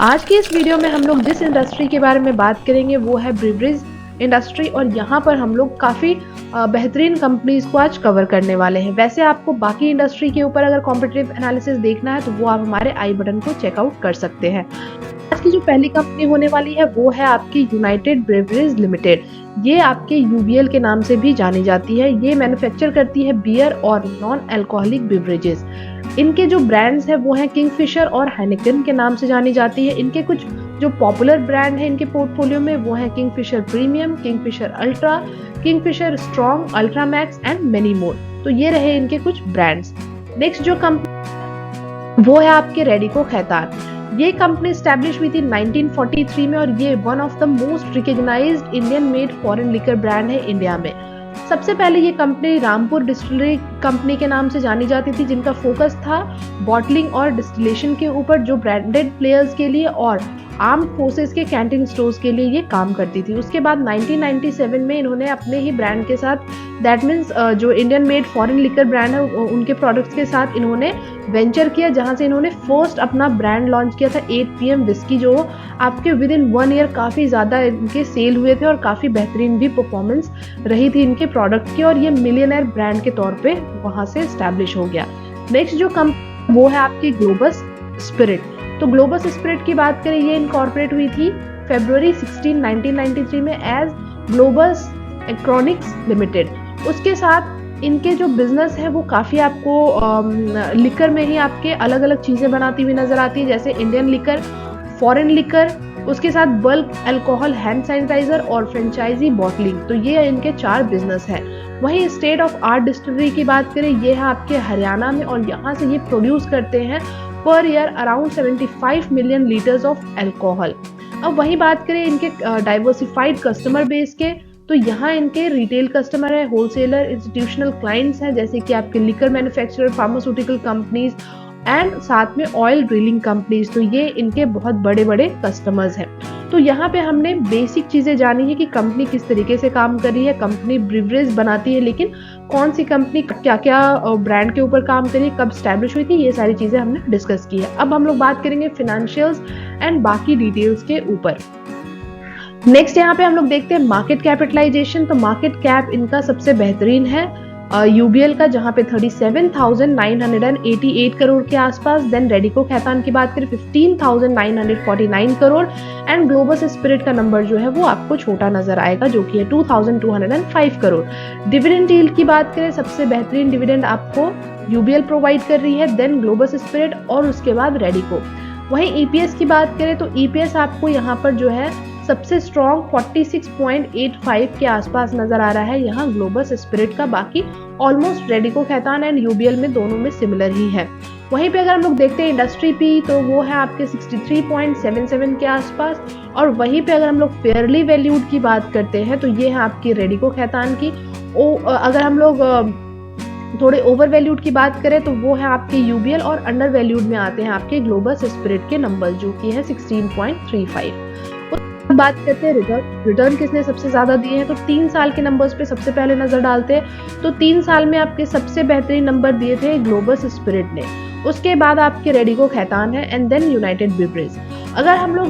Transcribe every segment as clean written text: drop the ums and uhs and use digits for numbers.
आज की इस वीडियो में हम लोग जिस इंडस्ट्री के बारे में बात करेंगे वो है ब्रिवरेज इंडस्ट्री, और यहाँ पर हम लोग काफ़ी बेहतरीन कंपनीज को आज कवर करने वाले हैं। वैसे आपको बाकी इंडस्ट्री के ऊपर अगर कॉम्पिटिटिव एनालिसिस देखना है तो वो आप हमारे आई बटन को चेकआउट कर सकते हैं। आज की जो पहली कंपनी होने वाली है वो है आपकी यूनाइटेड ब्रेवरीज लिमिटेड। ये आपके यूबीएल के नाम से भी जानी जाती है। ये मैन्युफैक्चर करती है बियर और नॉन अल्कोहलिक बेवरेजेस। इनके जो ब्रांड्स हैं वो हैं किंगफिशर और हैनिकन के नाम से जानी जाती है। इनके कुछ जो पॉपुलर ब्रांड है इनके पोर्टफोलियो में वो है Kingfisher premium, Kingfisher ultra, Kingfisher strong, ultra max and many more. तो ये रहे इनके कुछ ब्रांड्स। नेक्स्ट जो कंपनी वो है आपके रेडिको खैतान। ये कंपनी स्टैब्लिश हुई थी 1943 में, और ये one of the most recognised Indian made foreign liquor brand है इंडिया में। सबसे पहले ये कंपनी रामपुर डिस्टिलरी कंपनी के नाम से जानी जाती थी, जिनका फोकस था बॉटलिंग और डिस्टिलेशन के ऊपर, जो ब्रांडेड प्लेयर्स के लिए और आर्म्ड फोर्सेस के कैंटीन स्टोर्स के लिए ये काम करती थी। उसके बाद 1997 में इन्होंने अपने ही ब्रांड के साथ, दैट मीन्स जो Indian made foreign liquor brand है उनके प्रोडक्ट्स के साथ इन्होंने वेंचर किया, जहां से इन्होंने फर्स्ट अपना ब्रांड लॉन्च किया था 8 PM विस्की, जो आपके विद इन 1 ईयर काफ़ी ज़्यादा इनके सेल हुए थे और काफ़ी बेहतरीन भी परफॉर्मेंस रही थी इनके प्रोडक्ट की, और ये मिलियनर ब्रांड के तौर पे वहाँ से स्टैब्लिश हो गया। नेक्स्ट जो कंपनी वो है आपकी ग्लोबस स्पिरिट। तो ग्लोबस स्पिरिट की बात करें, ये इनकॉर्पोरेट हुई थी February 16, 1993 में एज ग्लोबस एक्रोनिक्स लिमिटेड। उसके साथ इनके जो बिजनेस है वो काफ़ी आपको लिकर में ही आपके अलग अलग चीज़ें बनाती हुई नजर आती है, जैसे इंडियन लिकर, फॉरेन लिकर, उसके साथ बल्क अल्कोहल, हैंड सैनिटाइजर और फ्रेंचाइजी बॉटलिंग। तो ये इनके 4 बिजनेस हैं। वहीं स्टेट ऑफ आर्ट डिस्टिलरी की बात करें, ये है आपके हरियाणा में, और यहाँ से ये प्रोड्यूस करते हैं per year around 75 million litres of alcohol. अब वही बात करें इनके डाइवर्सिफाइड कस्टमर बेस के, तो यहाँ इनके रिटेल कस्टमर है, होलसेलर, इंस्टीट्यूशनल क्लाइंट्स हैं, जैसे कि आपके liquor manufacturer, pharmaceutical companies and साथ में ऑयल ड्रिलिंग कंपनीज। तो ये इनके बहुत बड़े बड़े कस्टमर्स हैं। तो यहाँ पे हमने बेसिक चीज़ें जानी है कि कंपनी किस तरीके से काम कर रही है। कंपनी ब्रिवरेज बनाती है, लेकिन कौन सी कंपनी क्या क्या ब्रांड के ऊपर काम करी, कब स्टैब्लिश हुई थी, ये सारी चीज़ें हमने डिस्कस की है। अब हम लोग बात करेंगे फिनेंशियल्स एंड बाकी डिटेल्स के ऊपर। नेक्स्ट यहाँ पे हम लोग देखते हैं मार्केट कैपिटलाइजेशन। तो मार्केट कैप इनका सबसे बेहतरीन है यूबीएल का, जहाँ पे 37,988 करोड़ के आसपास। देन रेडिको खैतान की बात करें 15,949 करोड़, एंड ग्लोबस स्पिरिट का नंबर जो है वो आपको छोटा नजर आएगा, जो कि है 2,205 करोड़। डिविडेंड यील्ड की बात करें, सबसे बेहतरीन डिविडेंड आपको यूबीएल प्रोवाइड कर रही है, देन ग्लोबस स्पिरिट और उसके बाद रेडिको। वहीं ईपीएस की बात करें तो ईपीएस आपको यहाँ पर जो है सबसे स्ट्रॉन्ग 46.85 के आसपास नजर आ रहा है यहाँ ग्लोबस स्पिरिट का। बाकी almost Radico Khaitan and UBL में दोनों में सिमिलर ही है। वहीं पे अगर हम लोग देखते हैं इंडस्ट्री पी, तो वो है आपके 63.77 के आसपास, और वहीं पे अगर हम लोग फेयरली वैल्यूड की बात करते हैं तो ये है आपकी रेडिको खैतान की। अगर हम लोग थोड़े ओवर वैल्यूड की बात करें तो वो है आपके यूबीएल, और अंडर वैल्यूड में आते हैं आपके ग्लोबस स्पिरिट के नंबर, जो कि है 16.35। बात करते हैं रिटर्न किसने सबसे ज्यादा दिए हैं, तो 3 साल के नंबर्स पे सबसे पहले नजर डालते हैं। तो 3 साल में आपके सबसे बेहतरीन नंबर दिए थे ग्लोबस स्पिरिट ने, उसके बाद आपके रेडिको खैतान है, एंड देन यूनाइटेड ब्रिवरेज। अगर हम लोग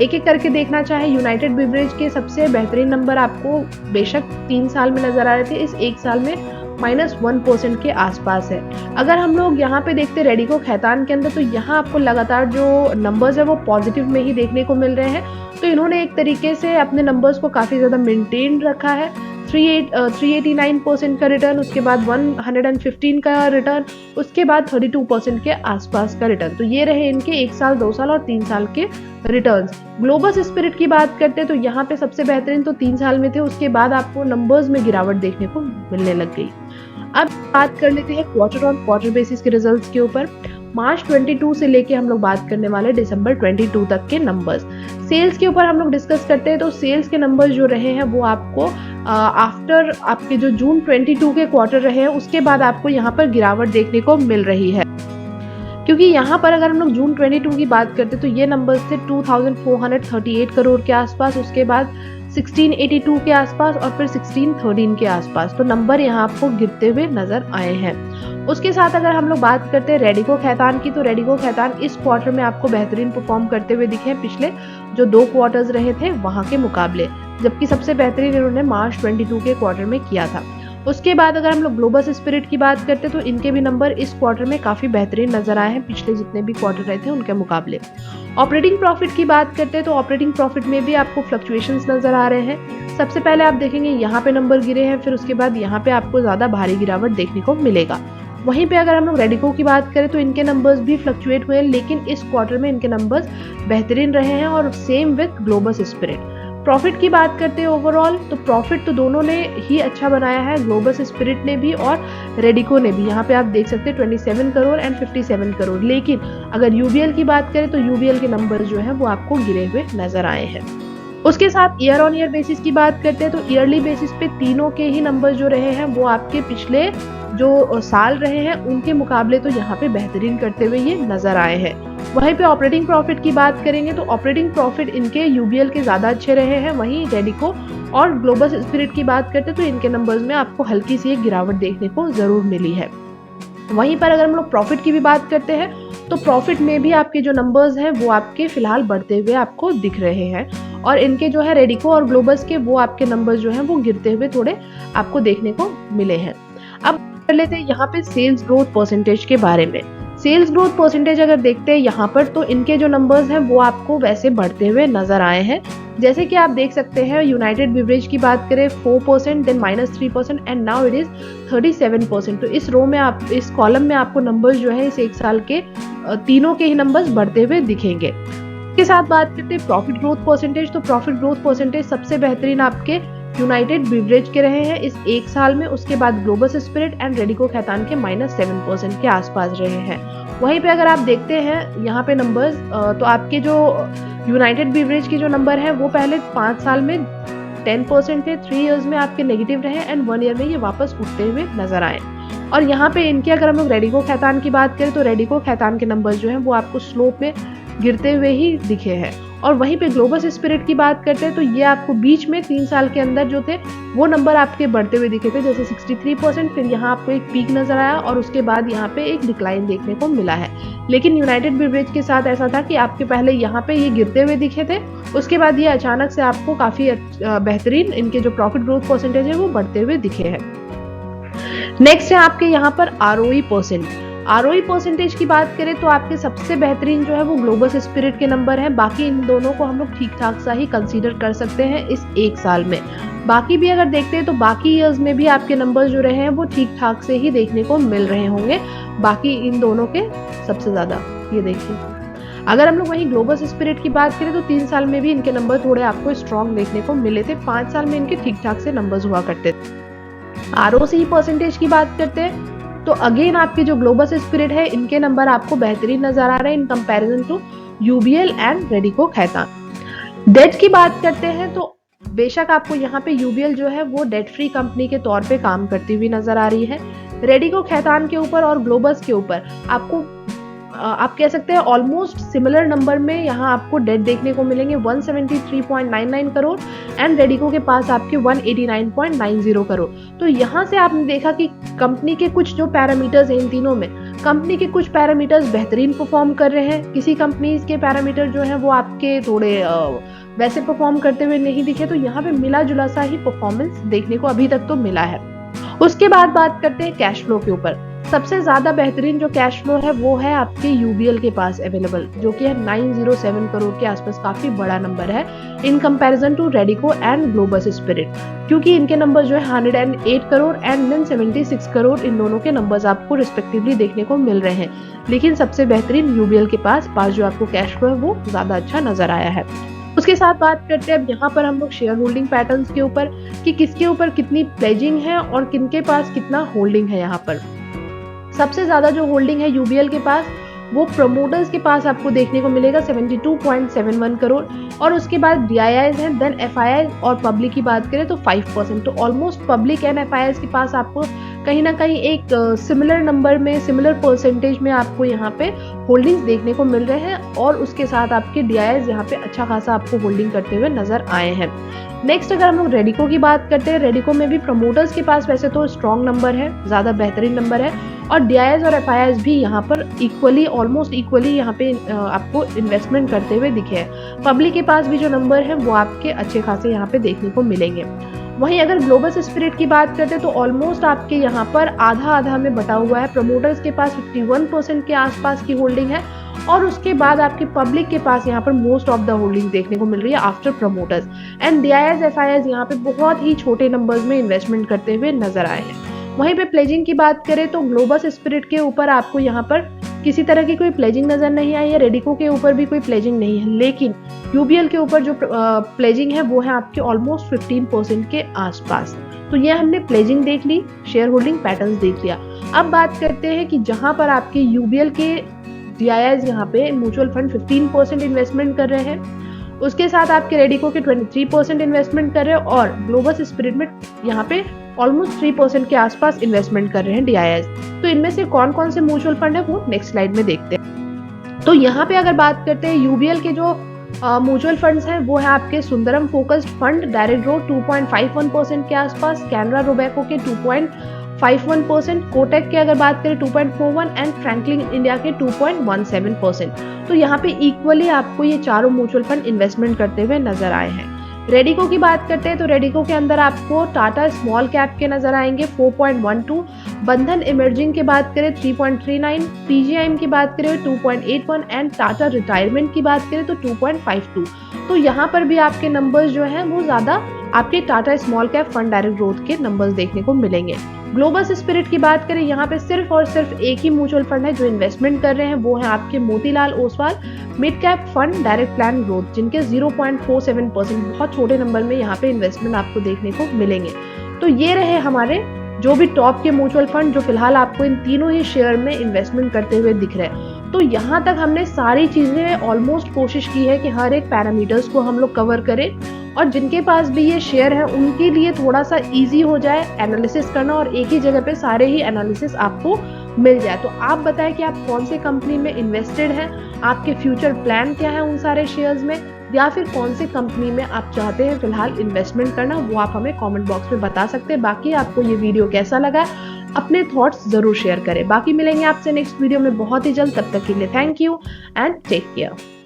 एक एक करके देखना चाहे, यूनाइटेड ब्रिवरेज के सबसे बेहतरीन नंबर आपको बेशक 3 साल में नजर आ रहे थे, इस 1 साल में -1% के आसपास है। अगर हम लोग यहाँ पे देखते रेडिको खैतान के अंदर, तो यहाँ आपको लगातार जो नंबर्स है वो पॉजिटिव में ही देखने को मिल रहे हैं। तो इन्होंने एक तरीके से अपने नंबर्स को काफ़ी ज़्यादा मेंटेन रखा है। 389% का रिटर्न, उसके बाद 115 का रिटर्न, उसके बाद 32% के आसपास का रिटर्न। तो ये रहे इनके 1 साल, 2 साल और 3 साल के रिटर्न्स। ग्लोबस स्पिरिट की बात करते हैं तो यहाँ पे सबसे बेहतरीन तो 3 साल में थे, उसके बाद आपको नंबर्स में गिरावट देखने को मिलने लग गई। अब बात कर लेते हैं क्वार्टर ऑन क्वार्टर बेसिस के रिजल्ट्स के ऊपर। मार्च 22 से लेके हम लोग बात करने वाले दिसंबर 22 तक के नंबर्स। सेल्स के ऊपर हम लोग डिस्कस करते हैं, तो सेल्स के नंबर्स जो रहे हैं वो आपको आफ्टर आपके जो जून 22 के क्वार्टर रहे हैं उसके बाद आपको यहाँ पर गिरावट देखने को मिल रही है, क्योंकि यहाँ पर अगर हम लोग जून 22 की बात करते तो ये नंबर्स थे 2,438 करोड़ के आसपास, उसके बाद 1682 के आसपास और फिर 1613 के आसपास। तो नंबर यहाँ आपको गिरते हुए नजर आए हैं। उसके साथ अगर हम लोग बात करते हैं रेडिको खैतान की, तो रेडिको खैतान इस क्वार्टर में आपको बेहतरीन परफॉर्म करते हुए दिखे हैं पिछले जो 2 क्वार्टर्स रहे थे वहां के मुकाबले, जबकि सबसे बेहतरीन इन्होंने मार्च 22 के क्वार्टर में किया था। उसके बाद अगर हम लोग ग्लोबस स्पिरिट की बात करते हैं तो इनके भी नंबर इस क्वार्टर में काफी बेहतरीन नजर आए हैं पिछले जितने भी क्वार्टर रहे थे उनके मुकाबले। ऑपरेटिंग प्रॉफिट की बात करते हैं तो ऑपरेटिंग प्रॉफिट में भी आपको फ्लक्चुएशंस नजर आ रहे हैं। सबसे पहले आप देखेंगे यहाँ पे नंबर गिरे हैं, फिर उसके बाद यहाँ पे आपको ज्यादा भारी गिरावट देखने को मिलेगा। वहीं पे अगर हम लोग रेडिको की बात करें तो इनके नंबर्स भी फ्लक्चुएट हुए हैं, लेकिन इस क्वार्टर में इनके नंबर्स बेहतरीन रहे हैं और same with globus spirit. Profit की बात करते हैं ओवरऑल, तो प्रॉफिट तो दोनों ने ही अच्छा बनाया है, ग्लोबस स्पिरिट ने भी और रेडिको ने भी। यहाँ पे आप देख सकते हैं 27 करोड़ एंड 57 करोड़। लेकिन अगर यूबीएल की बात करें तो यूबीएल के नंबर जो है वो आपको गिरे हुए नजर आए हैं। उसके साथ ईयर ऑन ईयर बेसिस की बात करते हैं तो ईयरली बेसिस पे तीनों के ही नंबर जो रहे हैं वो आपके पिछले जो साल रहे हैं उनके मुकाबले तो यहाँ पे बेहतरीन करते हुए ये नजर आए हैं। वहीं पे ऑपरेटिंग प्रॉफिट की बात करेंगे तो ऑपरेटिंग प्रॉफिट इनके यूबीएल के ज्यादा अच्छे रहे हैं। वहीं रेडिको और ग्लोबस स्पिरिट की बात करते हैं तो इनके नंबर्स में आपको हल्की सी एक गिरावट देखने को जरूर मिली है। वहीं पर अगर हम लोग प्रॉफिट की भी बात करते हैं तो प्रॉफिट में भी आपके जो नंबर्स हैं वो आपके फिलहाल बढ़ते हुए आपको दिख रहे हैं, और इनके जो है रेडिको और ग्लोबस के वो आपके नंबर्स जो हैं वो गिरते हुए थोड़े आपको देखने को मिले हैं। अब कर लेते हैं यहाँ पे सेल्स ग्रोथ परसेंटेज के बारे में। सेल्स ग्रोथ परसेंटेज अगर देखते हैं यहाँ पर तो इनके जो नंबर्स हैं वो आपको वैसे बढ़ते हुए नजर आए हैं। जैसे कि आप देख सकते हैं यूनाइटेड बिवरेज की बात करें 4%, then -3% and now it is 37%। तो इस रो में आप इस कॉलम में आपको नंबर्स जो है इस एक साल के तीनों के ही नंबर्स बढ़ते हुए दिखेंगे। इसके साथ बात करते हैं प्रॉफिट ग्रोथ परसेंटेज, तो प्रॉफिट ग्रोथ परसेंटेज सबसे बेहतरीन आपके यूनाइटेड बिवरेज के रहे हैं इस एक साल में। उसके बाद globus spirit and Radico Khaitan के -7% के आसपास रहे हैं। वहीं पे अगर आप देखते हैं यहाँ पे नंबर्स तो आपके जो यूनाइटेड बिवरेज के जो नंबर हैं वो पहले 5 साल में 10% थे, 3 इयर्स में आपके नेगेटिव रहे एंड 1 ईयर में ये वापस उठते हुए नजर आए। और यहाँ पे इनके अगर हम लोग रेडिको खैतान की बात करें तो रेडिको खैतान के नंबर जो हैं वो आपको स्लोप में गिरते हुए ही दिखे हैं। और वहीं पे ग्लोबस स्पिरिट की बात करते हैं तो ये आपको बीच में 3 साल के अंदर जो थे वो नंबर आपके बढ़ते हुए दिखे थे, जैसे 63%, फिर यहाँ आपको एक पीक नजर आया और उसके बाद यहाँ पे एक डिक्लाइन देखने को मिला है। लेकिन यूनाइटेड बिवरेज के साथ ऐसा था कि आपके पहले यहाँ पे ये गिरते हुए दिखे थे, उसके बाद ये अचानक से आपको काफी बेहतरीन इनके जो प्रॉफिट ग्रोथ परसेंटेज है वो बढ़ते हुए दिखे हैं। नेक्स्ट है आपके यहाँ पर आरओई परसेंट। आरओई परसेंटेज की बात करें तो आपके सबसे बेहतरीन जो है वो ग्लोबस स्पिरिट के नंबर हैं। बाकी इन दोनों को हम लोग ठीक ठाक सा ही कंसीडर कर सकते हैं इस एक साल में। बाकी भी अगर देखते हैं तो बाकी ईयर्स में भी आपके नंबर जो रहे हैं वो ठीक ठाक से ही देखने को मिल रहे होंगे, बाकी इन दोनों के सबसे ज्यादा। ये देखिए अगर हम लोग वहीं ग्लोबस स्पिरिट की बात करें तो 3 साल में भी इनके नंबर थोड़े आपको स्ट्रॉन्ग देखने को मिले थे, 5 साल में इनके ठीक ठाक से नंबर्स हुआ करते थे। आरओसी परसेंटेज की बात करते हैं तो अगेन आपके जो ग्लोबस स्पिरिट है इनके नंबर आपको बेहतरीन नजर आ रहे हैं in comparison to UBL and Radico Khaitan. Debt की बात करते हैं तो बेशक आपको यहाँ पे यूबीएल जो है वो डेट फ्री कंपनी के तौर पे काम करती हुई नजर आ रही है। रेडिको खैतान के ऊपर और ग्लोबस के ऊपर आपको आप कह सकते हैं ऑलमोस्ट सिमिलर नंबर में यहाँ आपको डेट देखने को मिलेंगे 173.99 करोड़ एंड रेडिको के पास आपके 189.90 करोड़। तो यहाँ से आपने देखा कि कंपनी के कुछ जो पैरामीटर्स हैं इन तीनों में, कंपनी के कुछ पैरामीटर्स बेहतरीन परफॉर्म कर रहे हैं, किसी कंपनीज के पैरामीटर जो हैं वो आपके थोड़े वैसे परफॉर्म करते हुए नहीं दिखे। तो यहाँ पे मिला जुला सा ही परफॉर्मेंस देखने को अभी तक तो मिला है। उसके बाद बात करते हैं कैश फ्लो के ऊपर। सबसे ज्यादा बेहतरीन जो कैश फ्लो है वो है आपके यूबीएल के पास अवेलेबल, जो कि है 907 करोड़ के आसपास, काफी बड़ा नंबर है in comparison to Radico and Globus Spirit, क्योंकि इनके नंबर जो है 108 करोड़ एंड देन 76 करोड़ इन दोनों के नंबर्स आपको रिस्पेक्टिवली देखने को मिल रहे हैं। लेकिन सबसे बेहतरीन यूबीएल के पास जो आपको कैश फ्लो है वो ज्यादा अच्छा नजर आया है। उसके साथ बात करते हैं अब यहाँ पर हम लोग शेयर होल्डिंग पैटर्न्स के ऊपर कि किसके ऊपर कितनी प्लेजिंग है और किनके पास कितना होल्डिंग है। यहाँ पर सबसे ज्यादा जो होल्डिंग है यूबीएल के पास वो प्रमोटर्स के पास आपको देखने को मिलेगा 72.71 करोड़, और उसके बाद डीआईआईज हैं, देन एफआईआईज और पब्लिक की बात करें तो 5%। तो ऑलमोस्ट पब्लिक एंड एफआईआईज के पास आपको कहीं ना कहीं एक सिमिलर नंबर में, सिमिलर परसेंटेज में आपको यहाँ पे होल्डिंग्स देखने को मिल रहे हैं और उसके साथ आपके DIIs यहाँ पे अच्छा खासा आपको होल्डिंग करते हुए नजर आए हैं। नेक्स्ट अगर हम लोग रेडिको की बात करते हैं, रेडिको में भी प्रमोटर्स के पास वैसे तो स्ट्रॉन्ग नंबर है, ज़्यादा बेहतरीन नंबर है और DIIs और FIIs भी यहाँ पर इक्वली, ऑलमोस्ट इक्वली यहाँ पे आपको इन्वेस्टमेंट करते हुए दिखे हैं। पब्लिक के पास भी जो नंबर है वो आपके अच्छे खासे यहाँ पे देखने को मिलेंगे। वहीं अगर ग्लोबस स्पिरिट की बात करते हैं तो ऑलमोस्ट आपके यहाँ पर आधा आधा में बटा हुआ है। प्रमोटर्स के पास 51% के आसपास की होल्डिंग है और उसके बाद आपकी पब्लिक के पास यहाँ पर मोस्ट ऑफ द होल्डिंग देखने को मिल रही है after promoters. And DIIs FIIs यहाँ पे बहुत ही छोटे नंबर्स में इन्वेस्टमेंट करते हुए नजर आए हैं। वहीं पे प्लेजिंग की बात करें तो ग्लोबस स्पिरिट के ऊपर आपको यहाँ पर किसी तरह की कोई प्लेजिंग नजर नहीं आई है, रेडिको के ऊपर भी कोई प्लेजिंग नहीं है, लेकिन UBL के ऊपर जो प्लेजिंग है वो है आपके ऑलमोस्ट 15% के आसपास। तो ये हमने प्लेजिंग देख ली, शेयर होल्डिंग पैटर्न्स देख लिया। अब बात करते हैं कि जहां पर आपके UBL के DIIs यहाँ पे म्यूचुअल फंड 15% इन्वेस्टमेंट कर रहे हैं, उसके साथ आपके रेडिको के 23% इन्वेस्टमेंट कर रहे हैं और ग्लोबस स्पिरिट में यहाँ पे ऑलमोस्ट 3% के आसपास इन्वेस्टमेंट कर रहे हैं DIIs। तो इनमें से कौन कौन से म्यूचुअल फंड है वो नेक्स्ट स्लाइड में देखते हैं। तो यहाँ पे अगर बात करते हैं UBL के जो म्यूचुअल फंड्स हैं वो है आपके Sundaram focused fund, direct growth 2.51% के आसपास, कैनरा रोबेको के 2.51%, कोटक के अगर बात करें 2.41 एंड फ्रैंकलिन इंडिया के 2.17%। तो यहाँ पे इक्वली आपको ये चारों म्यूचुअल फंड इन्वेस्टमेंट करते हुए नजर आए हैं। रेडिको की बात करते हैं तो रेडिको के अंदर आपको टाटा स्मॉल कैप के नजर आएंगे 4.12, बंधन इमर्जिंग की बात करें 3.39, PGIM की बात करें 2.81 एंड टाटा रिटायरमेंट की बात करें तो 2.52। तो यहाँ पर भी आपके नंबर्स जो हैं वो ज्यादा आपके Tata small cap fund direct growth के नंबर्स देखने को मिलेंगे। ग्लोबस स्पिरिट की बात करें, यहाँ पे सिर्फ और सिर्फ एक ही म्यूचुअल फंड है जो इन्वेस्टमेंट कर रहे हैं, वो है आपके Motilal Oswal mid cap fund direct plan growth, जिनके 0.47% बहुत छोटे नंबर में यहाँ पे इन्वेस्टमेंट आपको देखने को मिलेंगे। तो ये रहे हमारे जो भी टॉप के म्यूचुअल फंड जो फिलहाल आपको इन तीनों ही शेयर में इन्वेस्टमेंट करते हुए दिख रहे हैं। तो यहाँ तक हमने सारी चीजें ऑलमोस्ट कोशिश की है कि हर एक पैरामीटर्स को हम लोग कवर करें और जिनके पास भी ये शेयर है उनके लिए थोड़ा सा इजी हो जाए एनालिसिस करना और एक ही जगह पे सारे ही एनालिसिस आपको मिल जाए। तो आप बताएं कि आप कौन से कंपनी में इन्वेस्टेड हैं, आपके फ्यूचर प्लान क्या है उन सारे शेयर्स में, या फिर कौन सी कंपनी में आप चाहते हैं फिलहाल इन्वेस्टमेंट करना, वो आप हमें कमेंट बॉक्स में बता सकते हैं। बाकी आपको ये वीडियो कैसा लगा अपने थॉट्स जरूर शेयर करें। बाकी मिलेंगे आपसे नेक्स्ट वीडियो में बहुत ही जल्द, तब तक के लिए thank you and take care.